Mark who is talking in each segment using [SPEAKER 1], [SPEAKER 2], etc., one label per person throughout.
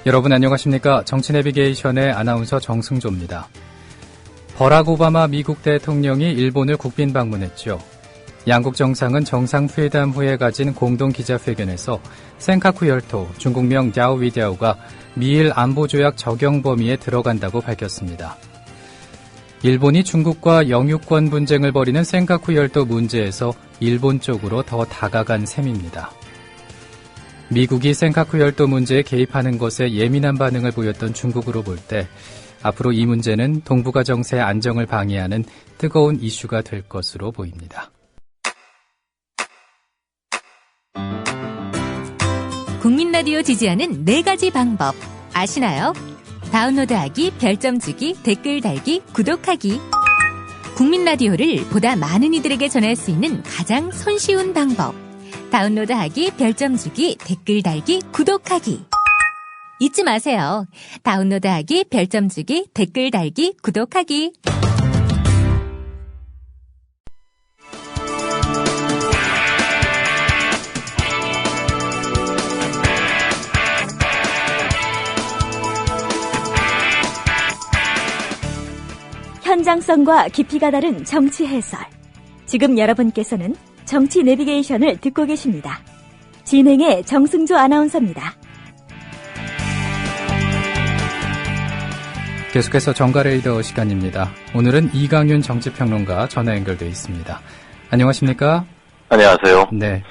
[SPEAKER 1] 여러분 안녕하십니까? 정치 내비게이션의 아나운서 정승조입니다. 버락 오바마 미국 대통령이 일본을 국빈 방문했죠. 양국 정상은 정상회담 후에 가진 공동 기자회견에서 센카쿠 열도, 중국명 랴오 위디아오가 미일 안보조약 적용 범위에 들어간다고 밝혔습니다. 일본이 중국과 영유권 분쟁을 벌이는 센카쿠 열도 문제에서 일본 쪽으로 더 다가간 셈입니다. 미국이 센카쿠 열도 문제에 개입하는 것에 예민한 반응을 보였던 중국으로 볼 때 앞으로 이 문제는 동북아 정세의 안정을 방해하는 뜨거운 이슈가 될 것으로 보입니다.
[SPEAKER 2] 국민 라디오 지지하는 4가지 방법 아시나요? 다운로드하기, 별점 주기, 댓글 달기, 구독하기. 국민 라디오를 보다 많은 이들에게 전할 수 있는 가장 손쉬운 방법. 다운로드하기, 별점 주기, 댓글 달기, 구독하기. 잊지 마세요. 다운로드하기, 별점 주기, 댓글 달기, 구독하기.
[SPEAKER 3] 현장성과 깊이가 다른 정치 해설. 지금 여러분께서는 정치 내비게이션을 듣고 계십니다. 진행의 정승조 아나운서입니다.
[SPEAKER 1] 계속해서 정가레이더 시간입니다. 오늘은 이강윤 정치평론가 전화 연결되어 있습니다. 안녕하십니까?
[SPEAKER 4] 안녕하세요.
[SPEAKER 1] 네.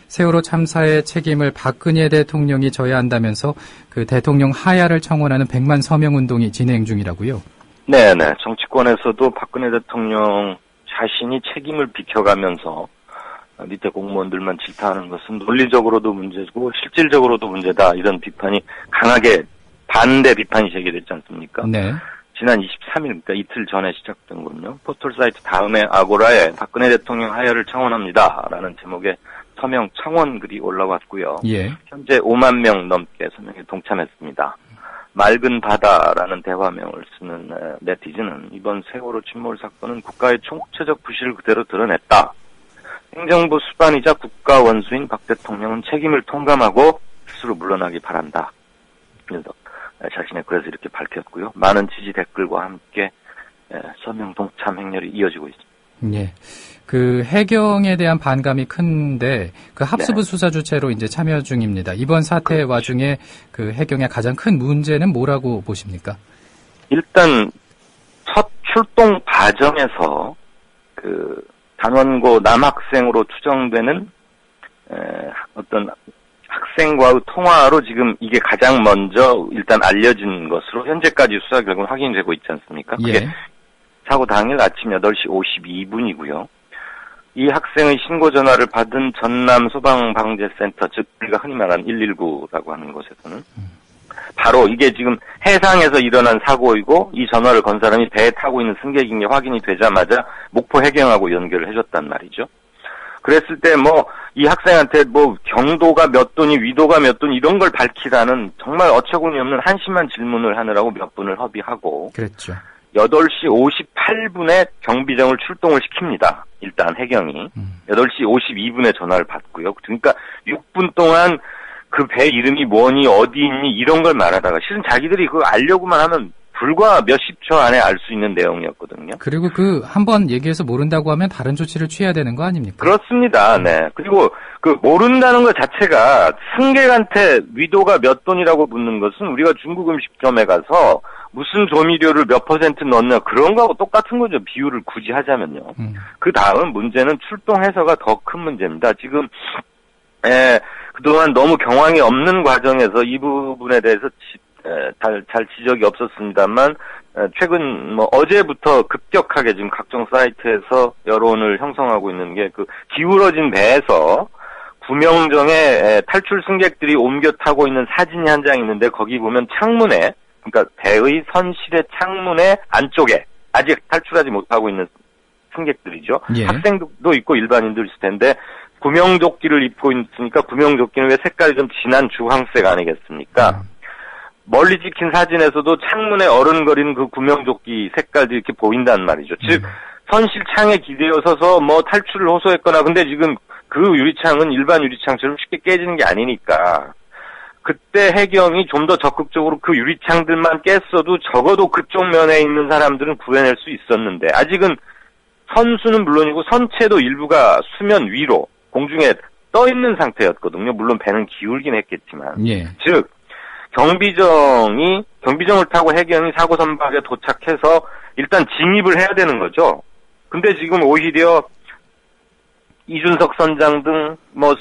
[SPEAKER 1] 세월호 참사의 책임을 박근혜 대통령이 져야 한다면서 그 대통령 하야를 청원하는 100만 서명 운동이 진행 중이라고요?
[SPEAKER 4] 네네. 정치권에서도 박근혜 대통령 자신이 책임을 비켜가면서 밑에 공무원들만 질타하는 것은 논리적으로도 문제고 실질적으로도 문제다. 이런 비판이 강하게 반대 비판이 제기됐지 않습니까?
[SPEAKER 1] 네.
[SPEAKER 4] 지난 23일, 그러니까 이틀 전에 시작된 건요. 포털 사이트 다음에 아고라에 박근혜 대통령 하야를 청원합니다. 라는 제목의 서명 청원 글이 올라왔고요.
[SPEAKER 1] 예.
[SPEAKER 4] 현재 5만 명 넘게 서명에 동참했습니다. 맑은 바다라는 대화명을 쓰는 네티즌은 이번 세월호 침몰 사건은 국가의 총체적 부실을 그대로 드러냈다. 행정부 수반이자 국가 원수인 박 대통령은 책임을 통감하고 스스로 물러나기 바란다. 그래서 자신의 글에서 이렇게 밝혔고요. 많은 지지 댓글과 함께 서명 동참 행렬이 이어지고 있습니다.
[SPEAKER 1] 예. 그 해경에 대한 반감이 큰데 그 합수부 수사 주체로 이제 참여 중입니다. 이번 사태 그렇죠. 와중에 그 해경의 가장 큰 문제는 뭐라고 보십니까?
[SPEAKER 4] 일단 첫 출동 과정에서 그 단원고 남학생으로 추정되는 어떤 학생과의 통화로 지금 이게 가장 먼저 일단 알려진 것으로 현재까지 수사 결과는 확인되고 있지 않습니까? 그게
[SPEAKER 1] 예.
[SPEAKER 4] 사고 당일 아침 8시 52분이고요. 이 학생의 신고 전화를 받은 전남 소방방재센터, 즉 우리가 흔히 말하는 119라고 하는 곳에서는 바로 이게 지금 해상에서 일어난 사고이고 이 전화를 건 사람이 배에 타고 있는 승객인 게 확인이 되자마자 목포 해경하고 연결을 해줬단 말이죠. 그랬을 때 이 학생한테 경도가 몇 도니 위도가 몇 도니 이런 걸 밝히라는 정말 어처구니 없는 한심한 질문을 하느라고 몇 분을 허비하고
[SPEAKER 1] 그랬죠.
[SPEAKER 4] 8시 58분에 경비정을 출동을 시킵니다. 일단 해경이. 8시 52분에 전화를 받고요. 그러니까 6분 동안 그 배 이름이 뭐니 어디 있니 이런 걸 말하다가 실은 자기들이 그거 알려고만 하면 불과 몇십 초 안에 알 수 있는 내용이었거든요.
[SPEAKER 1] 그리고 한번 얘기해서 모른다고 하면 다른 조치를 취해야 되는 거 아닙니까?
[SPEAKER 4] 그렇습니다. 네. 그리고 모른다는 것 자체가 승객한테 위도가 몇 돈이라고 묻는 것은 우리가 중국 음식점에 가서 무슨 조미료를 몇 % 넣느냐 그런 거하고 똑같은 거죠. 비율을 굳이 하자면요. 그 다음 문제는 출동해서가 더 큰 문제입니다. 지금 그동안 너무 경황이 없는 과정에서 이 부분에 대해서 잘 지적이 없었습니다만 최근 어제부터 급격하게 지금 각종 사이트에서 여론을 형성하고 있는 게 기울어진 배에서 구명정에 탈출 승객들이 옮겨 타고 있는 사진이 한 장 있는데 거기 보면 창문에 그러니까 배의 선실의 창문의 안쪽에 아직 탈출하지 못하고 있는 승객들이죠.
[SPEAKER 1] 예.
[SPEAKER 4] 학생도 있고 일반인도 있을 텐데 구명조끼를 입고 있으니까 구명조끼는 왜 색깔이 좀 진한 주황색 아니겠습니까? 멀리 찍힌 사진에서도 창문에 어른거리는 그 구명조끼 색깔도 이렇게 보인단 말이죠. 즉 선실 창에 기대어 서서 탈출을 호소했거나 근데 지금 그 유리창은 일반 유리창처럼 쉽게 깨지는 게 아니니까 그때 해경이 좀 더 적극적으로 그 유리창들만 깼어도 적어도 그쪽 면에 있는 사람들은 구해낼 수 있었는데 아직은 선수는 물론이고 선체도 일부가 수면 위로 공중에 떠 있는 상태였거든요. 물론 배는 기울긴 했겠지만.
[SPEAKER 1] 예.
[SPEAKER 4] 즉 경비정을 타고 해경이 사고 선박에 도착해서 일단 진입을 해야 되는 거죠. 근데 지금 오히려 이준석 선장 등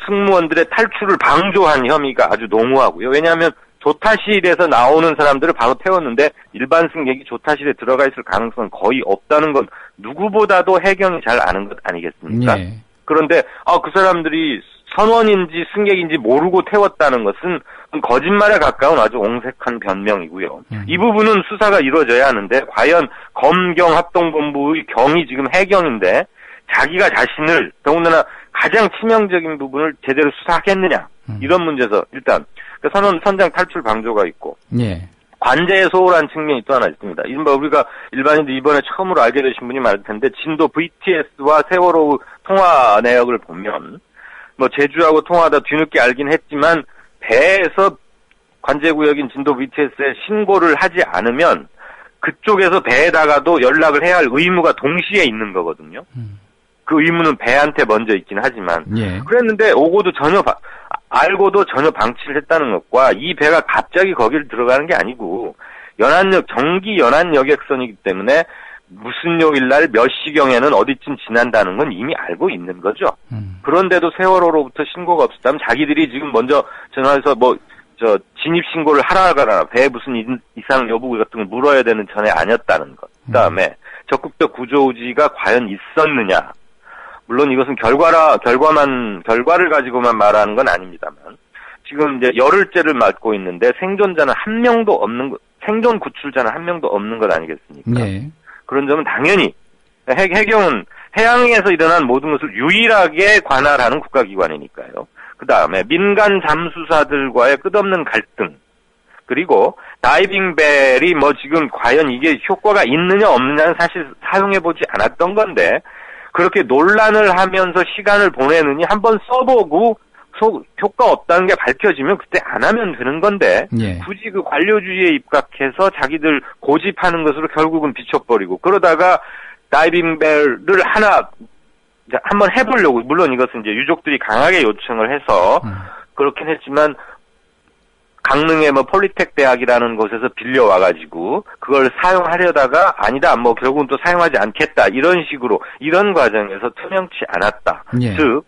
[SPEAKER 4] 승무원들의 탈출을 방조한 혐의가 아주 농후하고요. 왜냐하면 조타실에서 나오는 사람들을 바로 태웠는데 일반 승객이 조타실에 들어가 있을 가능성은 거의 없다는 건 누구보다도 해경이 잘 아는 것 아니겠습니까?
[SPEAKER 1] 예.
[SPEAKER 4] 그런데 그 사람들이 선원인지 승객인지 모르고 태웠다는 것은 거짓말에 가까운 아주 옹색한 변명이고요. 이 부분은 수사가 이루어져야 하는데 과연 검경합동본부의 경이 지금 해경인데 자기가 자신을 더군다나 가장 치명적인 부분을 제대로 수사하겠느냐 이런 문제에서 일단 선장 탈출 방조가 있고
[SPEAKER 1] 예.
[SPEAKER 4] 관제에 소홀한 측면이 또 하나 있습니다. 이른바 우리가 일반인들 이번에 처음으로 알게 되신 분이 많을 텐데 진도 VTS와 세월호 통화 내역을 보면 제주하고 통화하다 뒤늦게 알긴 했지만 배에서 관제구역인 진도 VTS에 신고를 하지 않으면 그쪽에서 배에다가도 연락을 해야 할 의무가 동시에 있는 거거든요. 그 의무는 배한테 먼저 있긴 하지만
[SPEAKER 1] 예.
[SPEAKER 4] 그랬는데 오고도 알고도 전혀 방치를 했다는 것과 이 배가 갑자기 거기를 들어가는 게 아니고 정기 연안 여객선이기 때문에 무슨 요일날 몇 시경에는 어디쯤 지난다는 건 이미 알고 있는 거죠. 그런데도 세월호로부터 신고가 없었다면 자기들이 지금 먼저 전화해서 진입 신고를 하라거나 배에 무슨 이상 여부 같은 걸 물어야 되는 전에 아니었다는 것. 그다음에 적극적 구조 의지가 과연 있었느냐. 물론 이것은 결과를 가지고만 말하는 건 아닙니다만 지금 이제 열흘째를 맞고 있는데 생존 구출자는 한 명도 없는 것 아니겠습니까?
[SPEAKER 1] 예.
[SPEAKER 4] 그런 점은 당연히 해경은 해양에서 일어난 모든 것을 유일하게 관할하는 국가기관이니까요. 그 다음에 민간 잠수사들과의 끝없는 갈등, 그리고 다이빙벨이 지금 과연 이게 효과가 있느냐 없느냐는 사실 사용해보지 않았던 건데 그렇게 논란을 하면서 시간을 보내느니 한번 써보고 효과 없다는 게 밝혀지면 그때 안 하면 되는 건데
[SPEAKER 1] 예.
[SPEAKER 4] 굳이 그 관료주의에 입각해서 자기들 고집하는 것으로 결국은 비춰버리고 그러다가 다이빙벨을 한번 해보려고 물론 이것은 이제 유족들이 강하게 요청을 해서 그렇긴 했지만 강릉의 폴리텍 대학이라는 곳에서 빌려와가지고 그걸 사용하려다가 아니다 결국은 또 사용하지 않겠다 이런 식으로 이런 과정에서 투명치 않았다.
[SPEAKER 1] 예.
[SPEAKER 4] 즉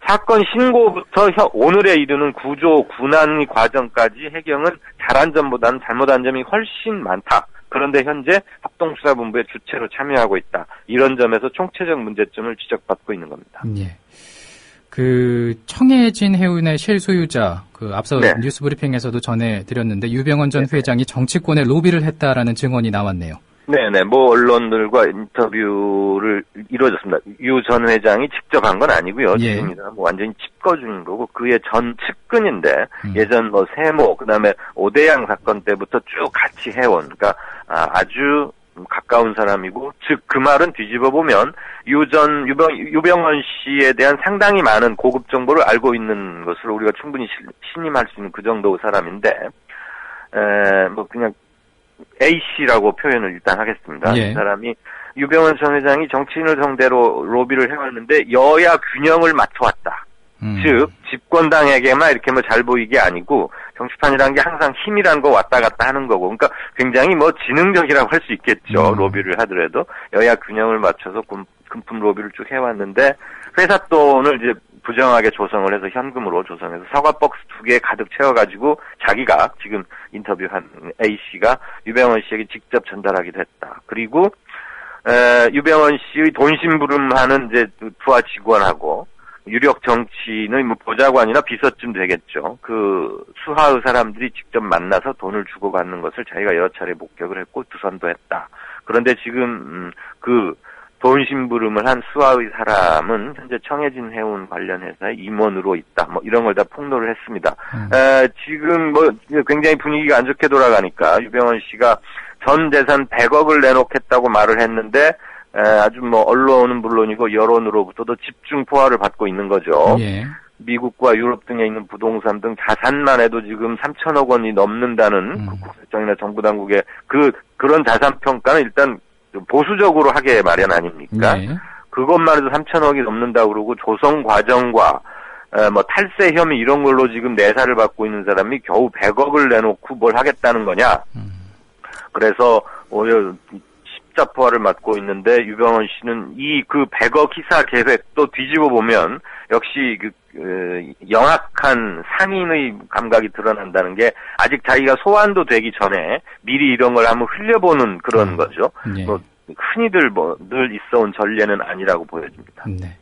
[SPEAKER 4] 사건 신고부터 오늘에 이르는 구조 군안 과정까지 해경은 잘한 점보다는 잘못한 점이 훨씬 많다. 그런데 현재 합동수사본부의 주체로 참여하고 있다. 이런 점에서 총체적 문제점을 지적받고 있는 겁니다.
[SPEAKER 1] 예. 청해진 해운의 실소유자, 앞서
[SPEAKER 4] 네.
[SPEAKER 1] 뉴스 브리핑에서도 전해드렸는데, 유병헌 전 회장이 정치권에 로비를 했다라는 증언이 나왔네요.
[SPEAKER 4] 네네, 언론들과 인터뷰를 이루어졌습니다. 유 전 회장이 직접 한 건 아니고요.
[SPEAKER 1] 예.
[SPEAKER 4] 지금 완전히 칩거 중인 거고, 그의 전 측근인데, 예전 세모, 그 다음에 오대양 사건 때부터 쭉 같이 해온, 그러니까, 아주 가까운 사람이고, 즉, 그 말은 뒤집어 보면, 유병헌 씨에 대한 상당히 많은 고급 정보를 알고 있는 것으로 우리가 충분히 신임할 수 있는 그 정도의 사람인데, 그냥, A씨라고 표현을 일단 하겠습니다.
[SPEAKER 1] 예.
[SPEAKER 4] 이 사람이 유병헌 전 회장이 정치인을 상대로 로비를 해왔는데 여야 균형을 맞춰왔다. 즉 집권당에게만 이렇게 잘 보이게 아니고 정치판이라는 게 항상 힘이라는 거 왔다 갔다 하는 거고 그러니까 굉장히 지능적이라고 할 수 있겠죠. 로비를 하더라도 여야 균형을 맞춰서 금품 로비를 쭉 해왔는데 회사 돈을 이제 부정하게 조성을 해서 현금으로 조성해서 사과 박스 2개 가득 채워가지고 자기가 지금 인터뷰한 A씨가 유병헌 씨에게 직접 전달하기도 했다. 그리고 유병헌 씨의 돈심부름하는 이제 부하 직원하고 유력 정치인의 보좌관이나 비서쯤 되겠죠. 그 수하의 사람들이 직접 만나서 돈을 주고받는 것을 자기가 여러 차례 목격을 했고 두선도 했다. 그런데 지금 돈심부름을 한 수하의 사람은 현재 청해진 해운 관련 회사의 임원으로 있다. 이런 걸 다 폭로를 했습니다. 지금 굉장히 분위기가 안 좋게 돌아가니까 유병헌 씨가 전 재산 100억을 내놓겠다고 말을 했는데 아주 언론은 물론이고 여론으로부터도 집중 포화를 받고 있는 거죠.
[SPEAKER 1] 예.
[SPEAKER 4] 미국과 유럽 등에 있는 부동산 등 자산만 해도 지금 3천억 원이 넘는다는 국세청이나 정부 당국의 그런 자산 평가는 일단 보수적으로 하게 마련 아닙니까?
[SPEAKER 1] 네.
[SPEAKER 4] 그것만 해도 3천억이 넘는다고 그러고 조성 과정과 뭐 탈세 혐의 이런 걸로 지금 내사를 받고 있는 사람이 겨우 100억을 내놓고 뭘 하겠다는 거냐? 그래서 오히려 십자포화를 맞고 있는데 유병헌 씨는 그 100억 희사 계획도 뒤집어 보면 역시 영악한 상인의 감각이 드러난다는 게 아직 자기가 소환도 되기 전에 미리 이런 걸 한번 흘려보는 그런 거죠.
[SPEAKER 1] 네.
[SPEAKER 4] 뭐 흔히들 늘 있어온 전례는 아니라고 보여집니다.
[SPEAKER 1] 네.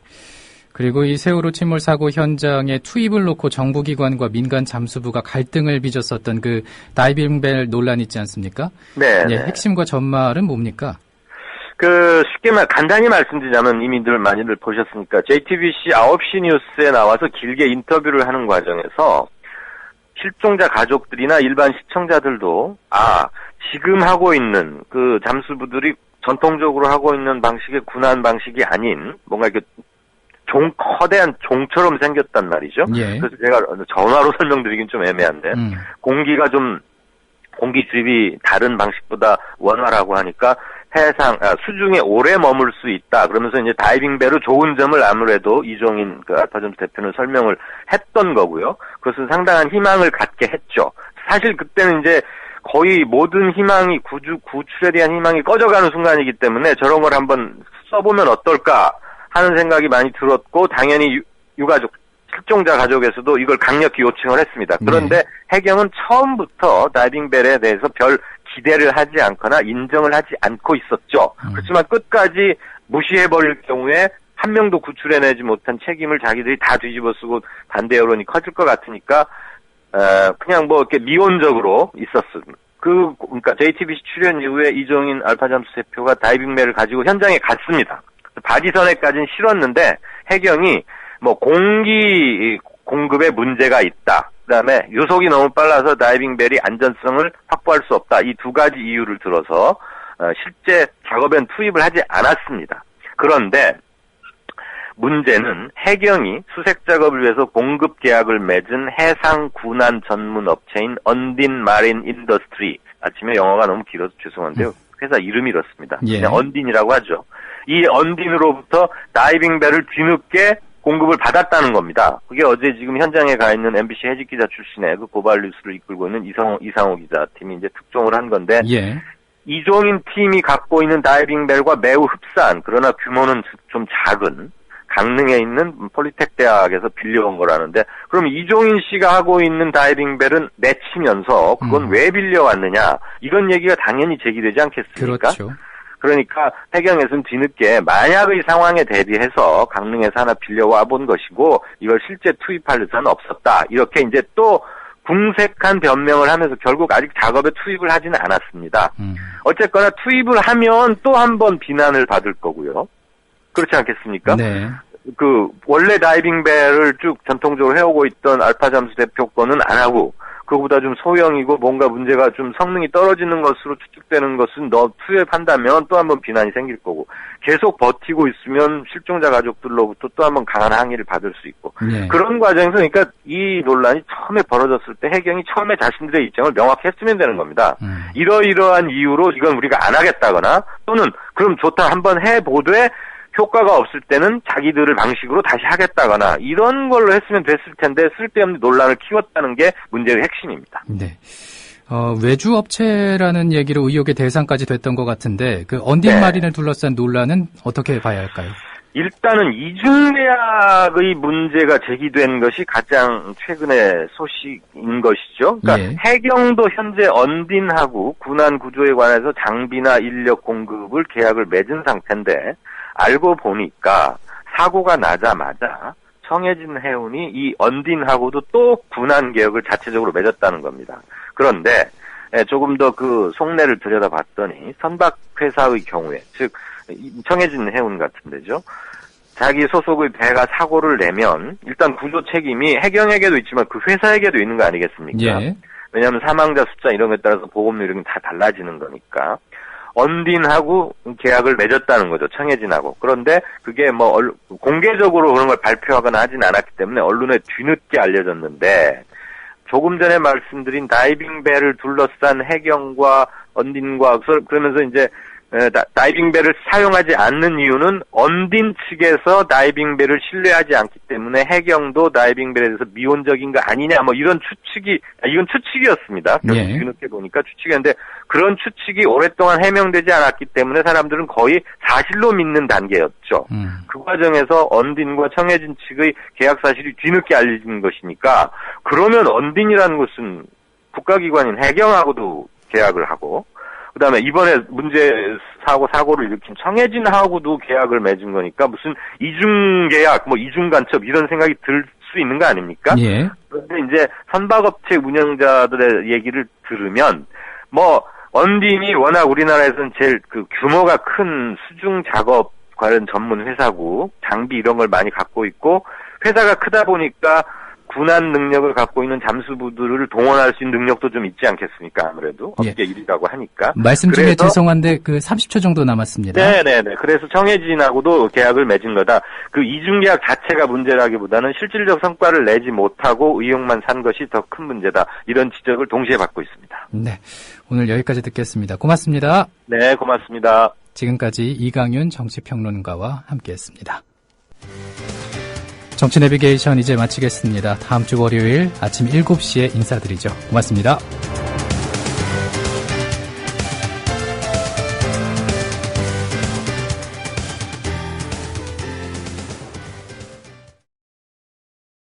[SPEAKER 1] 그리고 이 세월호 침몰 사고 현장에 투입을 놓고 정부기관과 민간 잠수부가 갈등을 빚었었던 그 다이빙벨 논란 있지 않습니까?
[SPEAKER 4] 네.
[SPEAKER 1] 예, 핵심과 전말은 뭡니까?
[SPEAKER 4] 쉽게 간단히 말씀드리자면 이미들 많이들 보셨으니까 JTBC 9시 뉴스에 나와서 길게 인터뷰를 하는 과정에서 실종자 가족들이나 일반 시청자들도 지금 하고 있는 그 잠수부들이 전통적으로 하고 있는 방식의 군한 방식이 아닌 뭔가 이렇게 거대한 종처럼 생겼단 말이죠.
[SPEAKER 1] 예.
[SPEAKER 4] 그래서 제가 전화로 설명드리긴 좀 애매한데 공기 주입이 다른 방식보다 원활하고 하니까 수중에 오래 머물 수 있다. 그러면서 이제 다이빙배로 좋은 점을 아무래도 이종인 알파잠수 대표는 설명을 했던 거고요. 그것은 상당한 희망을 갖게 했죠. 사실 그때는 이제 거의 모든 희망이 구출에 대한 희망이 꺼져가는 순간이기 때문에 저런 걸 한번 써보면 어떨까 하는 생각이 많이 들었고 당연히 유가족 실종자 가족에서도 이걸 강력히 요청을 했습니다. 그런데 해경은 처음부터 다이빙벨에 대해서 별 기대를 하지 않거나 인정을 하지 않고 있었죠. 그렇지만 끝까지 무시해버릴 경우에 한 명도 구출해내지 못한 책임을 자기들이 다 뒤집어 쓰고 반대 여론이 커질 것 같으니까 그냥 뭐 이렇게 미온적으로 있었습니다. 그러니까 JTBC 출연 이후에 이종인 알파잠수 대표가 다이빙벨을 가지고 현장에 갔습니다. 바지선에까지는 실었는데 해경이 뭐 공기 공급에 문제가 있다. 그다음에 유속이 너무 빨라서 다이빙벨이 안전성을 확보할 수 없다. 이 두 가지 이유를 들어서 실제 작업엔 투입을 하지 않았습니다. 그런데 문제는 해경이 수색 작업을 위해서 공급 계약을 맺은 해상 군안 전문 업체인 언딘 마린 인더스트리. 아침에 영어가 너무 길어서 죄송한데요. 회사 이름이 이렇습니다.
[SPEAKER 1] 예.
[SPEAKER 4] 그냥 언딘이라고 하죠. 이 언딘으로부터 다이빙벨을 뒤늦게 공급을 받았다는 겁니다. 그게 어제 지금 현장에 가 있는 MBC 해직 기자 출신의 그 고발 뉴스를 이끌고 있는 이상호 기자 팀이 이제 특종을 한 건데
[SPEAKER 1] 예.
[SPEAKER 4] 이종인 팀이 갖고 있는 다이빙벨과 매우 흡사한 그러나 규모는 좀 작은 강릉에 있는 폴리텍 대학에서 빌려온 거라는데 그럼 이종인 씨가 하고 있는 다이빙벨은 내치면서 그건 왜 빌려왔느냐 이런 얘기가 당연히 제기되지 않겠습니까?
[SPEAKER 1] 그렇죠.
[SPEAKER 4] 그러니까 해경에서는 뒤늦게 만약의 상황에 대비해서 강릉에서 하나 빌려와 본 것이고 이걸 실제 투입할 의사는 없었다. 이렇게 이제 또 궁색한 변명을 하면서 결국 아직 작업에 투입을 하지는 않았습니다. 어쨌거나 투입을 하면 또 한 번 비난을 받을 거고요. 그렇지 않겠습니까?
[SPEAKER 1] 네.
[SPEAKER 4] 원래 다이빙벨을 쭉 전통적으로 해오고 있던 알파잠수 대표 거는 안 하고 그거보다 좀 소형이고 뭔가 문제가 좀 성능이 떨어지는 것으로 추측되는 것은 투입한다면 또 한 번 비난이 생길 거고 계속 버티고 있으면 실종자 가족들로부터 또 한 번 강한 항의를 받을 수 있고
[SPEAKER 1] 네.
[SPEAKER 4] 그런 과정에서 그러니까 이 논란이 처음에 벌어졌을 때 해경이 처음에 자신들의 입장을 명확히 했으면 되는 겁니다. 이러이러한 이유로 이건 우리가 안 하겠다거나 또는 그럼 좋다 한번 해보되 효과가 없을 때는 자기들의 방식으로 다시 하겠다거나 이런 걸로 했으면 됐을 텐데 쓸데없는 논란을 키웠다는 게 문제의 핵심입니다.
[SPEAKER 1] 네. 외주 업체라는 얘기로 의혹의 대상까지 됐던 것 같은데 그 언딘 마린을 둘러싼 논란은 어떻게 봐야 할까요?
[SPEAKER 4] 일단은 이중계약의 문제가 제기된 것이 가장 최근의 소식인 것이죠. 그러니까 해경도 현재 언딘하고 군안 구조에 관해서 장비나 인력 공급을 계약을 맺은 상태인데 알고 보니까 사고가 나자마자 청해진 해운이 이 언딘하고도 또 군안 계약을 자체적으로 맺었다는 겁니다. 그런데 조금 더 그 속내를 들여다봤더니 선박회사의 경우에 즉 청해진 해운 같은 데죠. 자기 소속의 배가 사고를 내면 일단 구조 책임이 해경에게도 있지만 그 회사에게도 있는 거 아니겠습니까?
[SPEAKER 1] 예.
[SPEAKER 4] 왜냐하면 사망자 숫자 이런 것에 따라서 보험료 이런 게 다 달라지는 거니까. 언딘하고 계약을 맺었다는 거죠. 청해진하고. 그런데 그게 뭐 공개적으로 그런 걸 발표하거나 하진 않았기 때문에 언론에 뒤늦게 알려졌는데 조금 전에 말씀드린 다이빙배를 둘러싼 해경과 언딘과 그러면서 이제 다이빙배를 사용하지 않는 이유는 언딘 측에서 다이빙배를 신뢰하지 않기 때문에 해경도 다이빙배에 대해서 미온적인 거 아니냐 뭐 이런 추측이 이건 추측이었습니다. 결국 뒤늦게 보니까 추측이었는데 그런 추측이 오랫동안 해명되지 않았기 때문에 사람들은 거의 사실로 믿는 단계였죠. 그 과정에서 언딘과 청해진 측의 계약 사실이 뒤늦게 알려진 것이니까 그러면 언딘이라는 곳은 국가기관인 해경하고도 계약을 하고 그다음에 이번에 사고를 일으킨 청해진하고도 계약을 맺은 거니까 무슨 이중 계약, 뭐 이중 간첩 이런 생각이 들 수 있는 거 아닙니까? 예. 그런데 이제 선박업체 운영자들의 얘기를 들으면 뭐 언딘이 워낙 우리나라에서는 제일 그 규모가 큰 수중 작업 관련 전문 회사고 장비 이런 걸 많이 갖고 있고 회사가 크다 보니까 군안 능력을 갖고 있는 잠수부들을 동원할 수 있는 능력도 좀 있지 않겠습니까? 아무래도 업계 1위라고 하니까.
[SPEAKER 1] 말씀 중에 죄송한데 그 30초 정도 남았습니다.
[SPEAKER 4] 네네네. 그래서 청해진하고도 계약을 맺은 거다. 그 이중계약 자체가 문제라기보다는 실질적 성과를 내지 못하고 의혹만 산 것이 더 큰 문제다. 이런 지적을 동시에 받고 있습니다.
[SPEAKER 1] 네. 오늘 여기까지 듣겠습니다. 고맙습니다.
[SPEAKER 4] 네, 고맙습니다.
[SPEAKER 1] 지금까지 이강윤 정치평론가와 함께했습니다. 정치 내비게이션 이제 마치겠습니다. 다음 주 월요일 아침 7시에 인사드리죠. 고맙습니다.